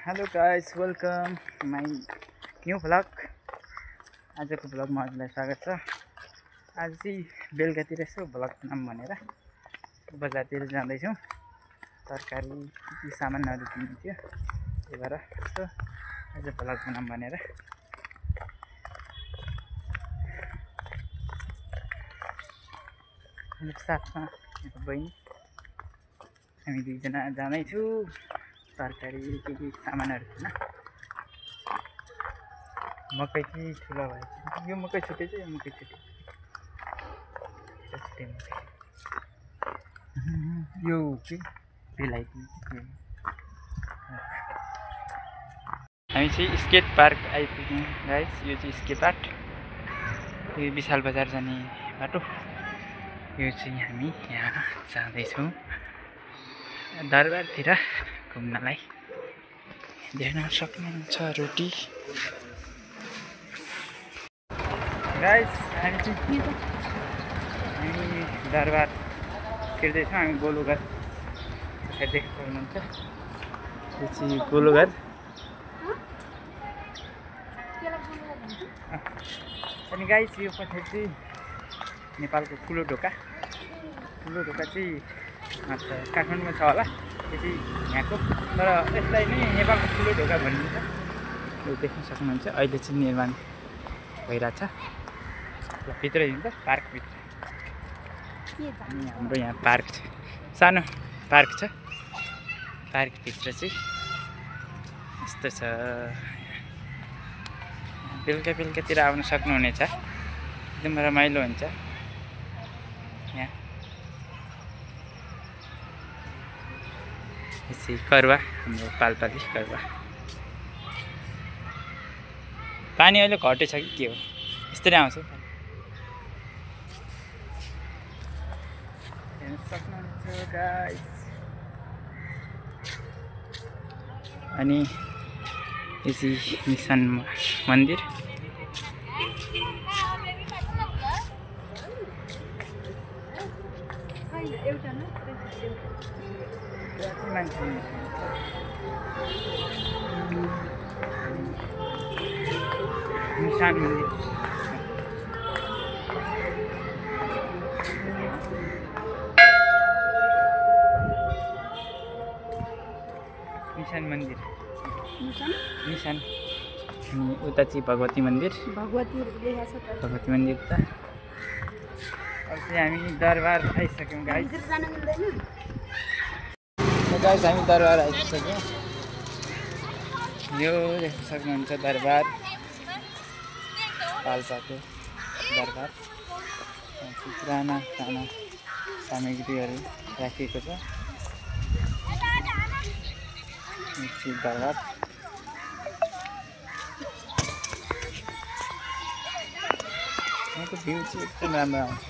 Hello guys, welcome my new vlog. आजको भ्लगमा हजुरलाई स्वागत छ। आज चाहिँ बेलुकातिर यसो भ्लग बनाऊँ भनेर बजारतिर जाँदैछौँ। तरकारी के सामानहरू किन्नु थियो, त्यही भएर यसो आज भ्लग बनाऊँ भनेर। साथमा बहिनी हामी दुईजना जाँदैछु तरकारी के सामानहरू किन्न। मकै चाहिँ ठुलो भयो, यो मकै छुटेछ, यो मकै छुटे, यो के बेलायती। हामी चाहिँ स्केट पार्क आइपुग्यौँ गाइस। यो चाहिँ स्केट पार्क, यो विशाल बजार जाने बाटो। यो चाहिँ हामी यहाँ जाँदैछौँ दरबारतिर घुम्नलाई। देख्न सक्नुहुन्छ रोटी। गाइस हामी दरबार छिर्दैछौँ। हामी गोलुघर देख्न सक्नुहुन्छ, यो चाहिँ गोलुघर। अनि गाइस यो पछाडि चाहिँ नेपालको ठुलो ढोका। ठुलो ढोका चाहिँ काठमाडौँमा छ होला, यो चाहिँ यहाँको, तर यसलाई नै नेपालको ठुलो ढोका भनिन्छ। यो देख्न सक्नुहुन्छ, अहिले चाहिँ निर्माण भइरहेछ। भित्र हिँड्छ पार्कभित्र। हाम्रो यहाँ पार्क छ, सानो पार्क छ। पार्कभित्र चाहिँ यस्तो छ। बेलुका बेलुकातिर आउन सक्नुहुनेछ, एकदम रमाइलो हुन्छ यहाँ। यसै करुवा, हाम्रो पाल्पाली करुवा। पानी अहिले घटेछ कि के हो, यस्तै आउँछ। हेर्न सक्नुहुन्छ गाइस। अनि यो चाहिँ मिसन मन्दिर। निशान मन्दिर, निशान मन्दिर, निशान। अनि उता चाहिँ भगवती मन्दिर, भगवती मन्दिर त। अब चाहिँ हामी दरबार आइसक्यौँ गाइस। गाइस हामी दरबार आइसक्यौँ। यो देख्न सक्नुहुन्छ दरबार, पाल्पाको दरबार। पुराना साना सामग्रीहरू राखिएको छ। दरबार यहाँको भ्यू चाहिँ एकदम राम्रो आउँछ।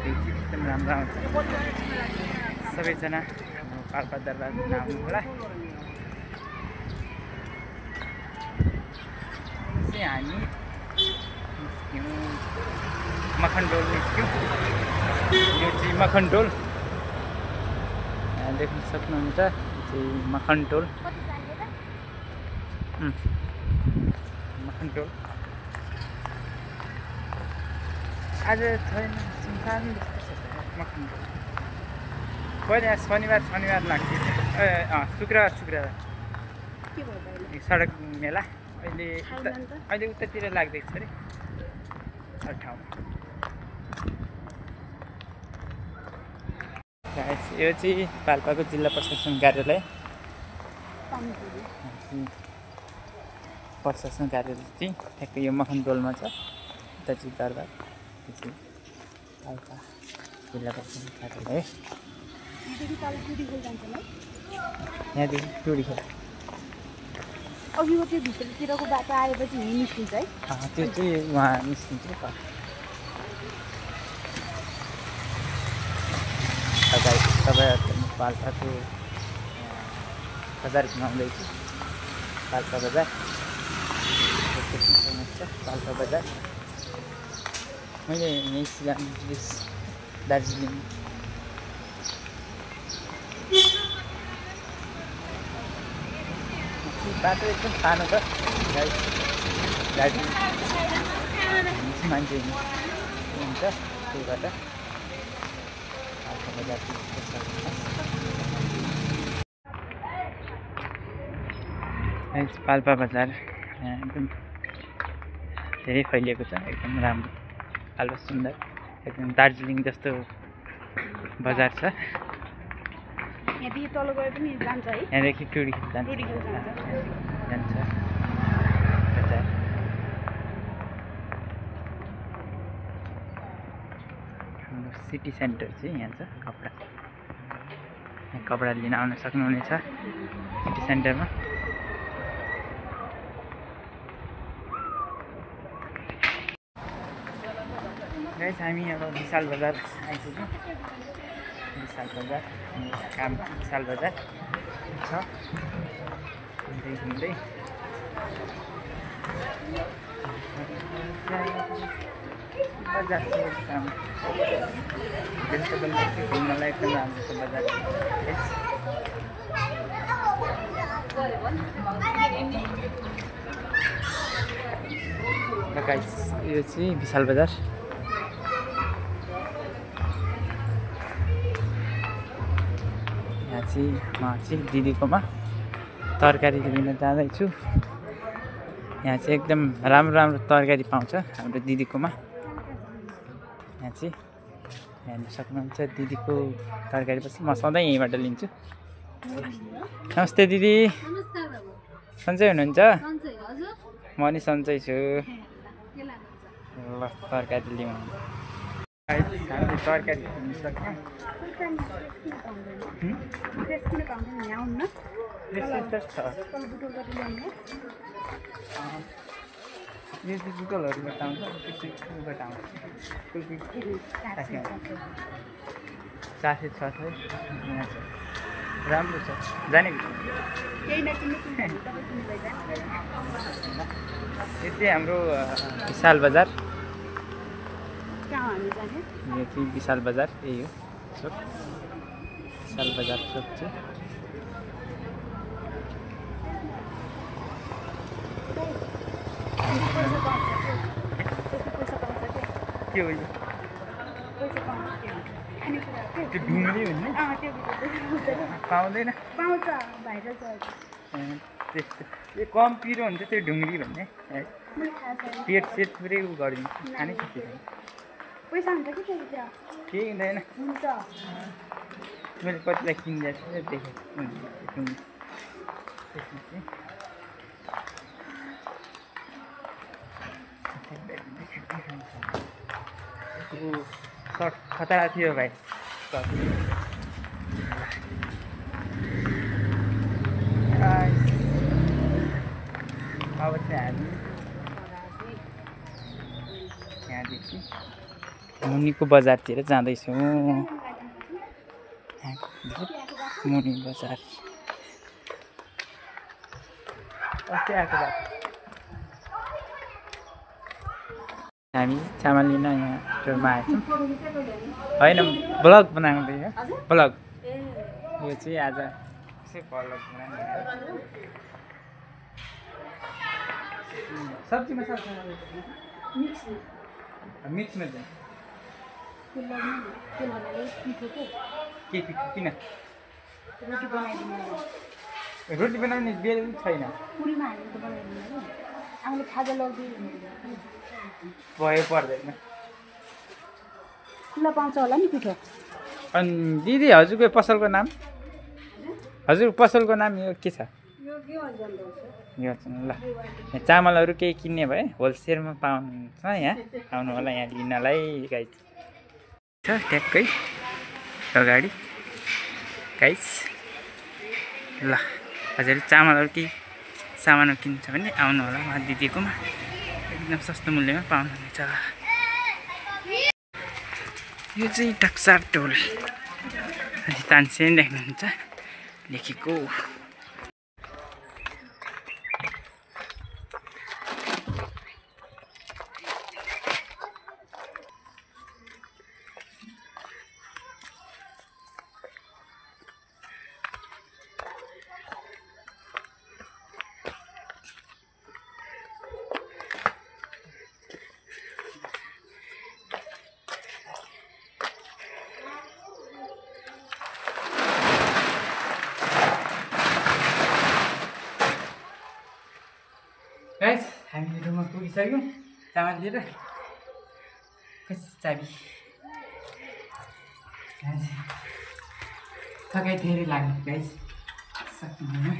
एकदम राम्रो आउँछ। सबैजना पाल्पा दरबार आउनु होला। चाहिँ हामी निस्क्यौँ, मखनडोल निस्क्यौँ। यो चाहिँ मखनडोल देख्न सक्नुहुन्छ, यो चाहिँ मखनडोल। मखनडोल आज छैन, सुनसान जस्तो छ मखनडोल। पहिले शनिबार लाग्थ्यो, शुक्रबार सडक मेला। अहिले उतातिर लाग्दैछ अरे हर ठाउँमा। यो चाहिँ पाल्पाको जिल्ला प्रशासन कार्यालय। प्रशासन कार्यालय चाहिँ ठ्याक्कै यो मखनडोलमा छ। उता चाहिँ दरबार, त्यो चाहिँ पाल्पा जिल्ला प्रशासन कार्यालय। यहाँदेखि टुडी खेल अघि त्यो भित्रतिरको बाटो आएपछि यहीँ निस्किन्छ है। त्यो चाहिँ उहाँ निस्किन्छ। तपाईँहरू पाल्पाको बजार घुमाउँदैछु। पाल्पा बजार, पाल्पा बजार। मैले यहीँ सिलाम दार्जिलिङ बाटो एकदम सानो छ दार्जिलिङ मान्छे हुन्छ त्यही भएर पाल्पा बजार यहाँ एकदम धेरै फैलिएको छ एकदम राम्रो पाल्पा सुन्दर एकदम दार्जिलिङ जस्तो बजार छ यहाँदेखि तल गए पनि जान्छ है यहाँदेखि टुरी जान्छ बजार हाम्रो सिटी सेन्टर चाहिँ यहाँ छ कपडा यहाँ कपडा लिन आउन सक्नुहुनेछ सिटी सेन्टरमा गाइस हामी अब विशाल बजार आइपुग्यौँ विशाल बजार काम विशाल बजार छ घुम्दै बजारको काम घुम्नलाई एकदम राम्रो छ बजार गाइस यो चाहिँ विशाल बजार म चाहिँ दिदीकोमा तरकारी लिन जाँदैछु यहाँ चाहिँ एकदम राम्रो राम्रो तरकारी पाउँछ हाम्रो दिदीकोमा यहाँ चाहिँ हेर्न सक्नुहुन्छ दिदीको तरकारी पछि म सधैँ यहीँबाट लिन्छु नमस्ते दिदी सन्चै हुनुहुन्छ म नि सन्चै छु ल तरकारी लिउँ हामीले तरकारी लिन सक्यौँ यो चाहिँ बुटलहरूबाट आउँछ बाट आउँछ चासे छ राम्रो छ जाने यो चाहिँ हाम्रो विशाल बजार यो चाहिँ विशाल बजार यही हो चोक विशाल बजार चोक चाहिँ के हो यो त्यो ढुङ्ग्री भन्ने पाउँदैन त्यस्तो यो कम पिरो हुन्छ त्यो ढुङ्ग्री भन्ने पेट सेट पुरै उ गरिदिन्छ खानै सकिँदैन केही हुँदैन मैले कतिलाई किनिदिएको छु देखेँ सर्ट खतरा थियो भाइ अब चाहिँ हामी यहाँदेखि मुनिको बजारतिर जाँदैछौँ मुनि बजार अस्ति आएको बाटो हामी चामल लिन यहाँ स्टोरमा आएछौँ होइन ब्लग बनाउँदै हो ब्लग यो चाहिँ आज कसै ब्लग बनाउनु सब्जीमा सक्छ मिक्समा चाहिँ के पिठो किन रोटी बनाउने बेल छैन भयो पर्दैन खुल्ला पाउँछ होला नि पिठो अनि दिदी हजुरको पसलको नाम हजुर पसलको नाम यो के छ यो ल यहाँ चामलहरू केही किन्ने भए होलसेलमा पाउनुहुन्छ यहाँ आउनु होला यहाँ लिनलाई गाइस छ ट्याक्कै अगाडि गाइस ल हजुर चामलहरू केही सामानहरू किन्छ भने आउनु होला उहाँ दिदीकोमा एकदम सस्तो मूल्यमा पाउनुहुन्छ यो चाहिँ टक्सार टोल तानसेन देख्नुहुन्छ लेखेको रुममा पुगिसक्यौँ चामल लिएर खै चाबी थकाइ धेरै लाग्ने गाइस सकिँदैन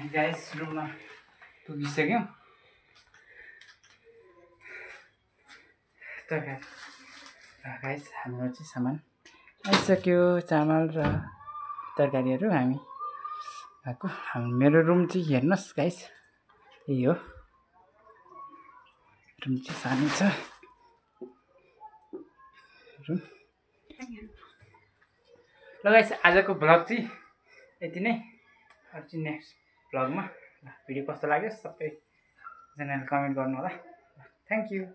गाइस रुममा पुगिसक्यौँ तरकारी गाइस हाम्रो चाहिँ सामान आइसक्यो चामल र तरकारीहरू हामी आएको मेरो रुम चाहिँ हेर्नुहोस् गाइस यही हो रुम चाहिँ सानो छ रुम ल गाइस आजको भ्लग चाहिँ यति नै अरू चाहिँ नेक्स्ट भ्लगमा भिडियो कस्तो लाग्यो सबैजनाले कमेन्ट गर्नु होला थ्याङ्क यू